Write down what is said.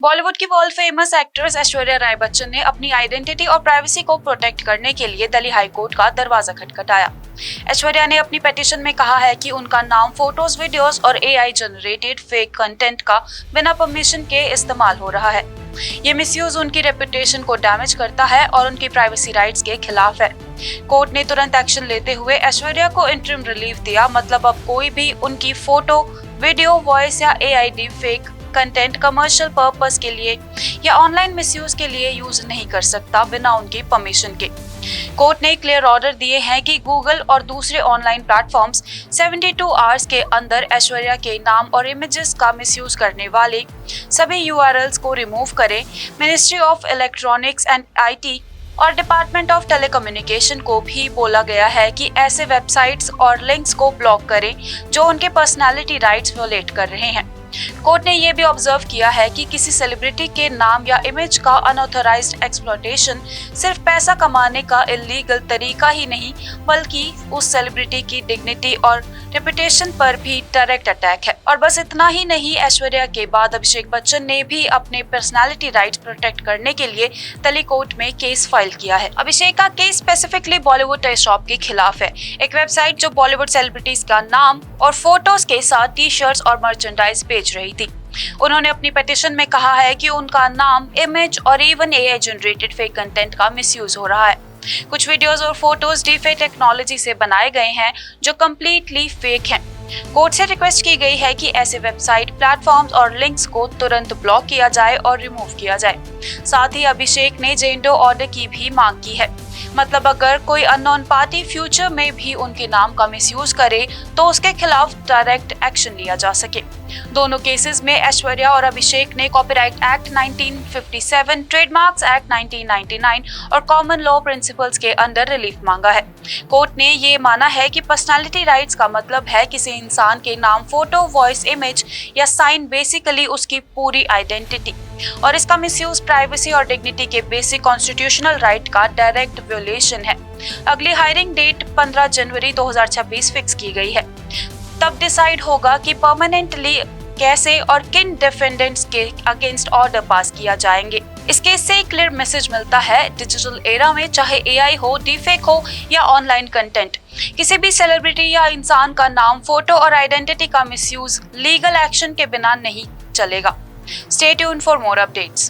बॉलीवुड की world famous actress Aishwarya Rai Bachchan ने अपनी आइडेंटिटी और प्राइवेसी को प्रोटेक्ट करने के लिए दिल्ली हाई कोर्ट का दरवाजा खटखटाया। ऐश्वर्या ने अपनी पिटीशन में कहा है कि उनका नाम फोटोज, वीडियोस और एआई जनरेटेड फेक कंटेंट का बिना परमिशन के इस्तेमाल हो रहा है। ये मिसयूज उनकी रेपुटेशन को डैमेज करता है और उनकी प्राइवेसी राइट्स के खिलाफ है। कोर्ट ने तुरंत एक्शन लेते हुए ऐश्वर्या को इंटरिम रिलीफ दिया। मतलब अब कोई भी उनकी फोटो, वीडियो, वॉइस या AI deep fake content commercial purpose के लिए या ऑनलाइन मिसयूज के लिए यूज नहीं कर सकता बिना उनकी परमिशन के। कोर्ट ने क्लियर ऑर्डर दिए हैं कि गूगल और दूसरे ऑनलाइन प्लेटफॉर्म्स 72 आवर्स के अंदर ऐश्वर्या के नाम और इमेजेस का मिसयूज करने वाले सभी यूआरएल्स को रिमूव करें। Ministry of electronics and IT और डिपार्टमेंट ऑफ टेलीकम्युनिकेशन को भी बोला गया है कि ऐसे वेबसाइट्स और लिंक्स को ब्लॉक करें जो उनके पर्सनैलिटी राइट्स वायलेट कर रहे हैं। कोर्ट ने यह भी ऑब्जर्व किया है कि किसी सेलिब्रिटी के नाम या इमेज का अनऑथराइज्ड एक्सप्लॉयटेशन सिर्फ पैसा कमाने का इलीगल तरीका ही नहीं बल्कि उस सेलिब्रिटी की डिग्निटी और रेपुटेशन पर भी डायरेक्ट अटैक है। और बस इतना ही नहीं, ऐश्वर्या के बाद अभिषेक बच्चन ने भी अपने पर्सनालिटी राइट्स प्रोटेक्ट करने के लिए दिल्ली कोर्ट में केस फाइल किया है। अभिषेक का case specifically Bollywood toy shop के खिलाफ है, एक वेबसाइट जो बॉलीवुड सेलिब्रिटीज का नाम और फोटोज के साथ टी शर्ट्स और मर्चेंडाइज बेच रही थी। उन्होंने अपनी पिटीशन में कहा है कि उनका नाम, इमेज और even AI generated fake content का मिसयूज हो रहा है। कुछ वीडियोस और फोटोज डीफेक टेक्नोलॉजी से बनाए गए हैं जो कंप्लीटली फेक हैं। कोर्ट से रिक्वेस्ट की गई है कि ऐसे वेबसाइट, प्लेटफॉर्म्स और लिंक्स को तुरंत ब्लॉक किया जाए और रिमूव किया जाए। साथ ही अभिषेक ने जेंडो ऑर्डर की भी मांग की है। मतलब अगर कोई अननोन पार्टी फ्यूचर में भी उनके नाम का मिसयूज करे तो उसके खिलाफ डायरेक्ट एक्शन लिया जा सके। दोनों केसेस में ऐश्वर्या और अभिषेक ने कॉपीराइट एक्ट 1957, ट्रेडमार्क्स एक्ट 1999 और कॉमन लॉ प्रिंसिपल्स के अंडर रिलीफ मांगा है। कोर्ट ने ये माना है कि पर्सनालिटी राइट्स का मतलब है किसी इंसान के नाम, फोटो, वॉइस, इमेज या साइन, बेसिकली उसकी पूरी आइडेंटिटी, और इसका मिसयूज प्राइवेसी और डिग्निटी के बेसिक कॉन्स्टिट्यूशनल राइट का डायरेक्ट वियोलेशन है। अगली हायरिंग डेट 15 जनवरी 2026 फिक्स की गई है। तब डिसाइड होगा कि परमानेंटली कैसे और किन डिफेंडेंट्स के अगेंस्ट ऑर्डर पास किया जाएंगे। इस केस से एक क्लियर मैसेज मिलता है, डिजिटल एरा में चाहे एआई हो, डीफेक हो या ऑनलाइन कंटेंट, किसी भी सेलिब्रिटी या इंसान का नाम, फोटो और आइडेंटिटी का मिसयूज लीगल एक्शन के बिना नहीं चलेगा। Stay tuned for more updates.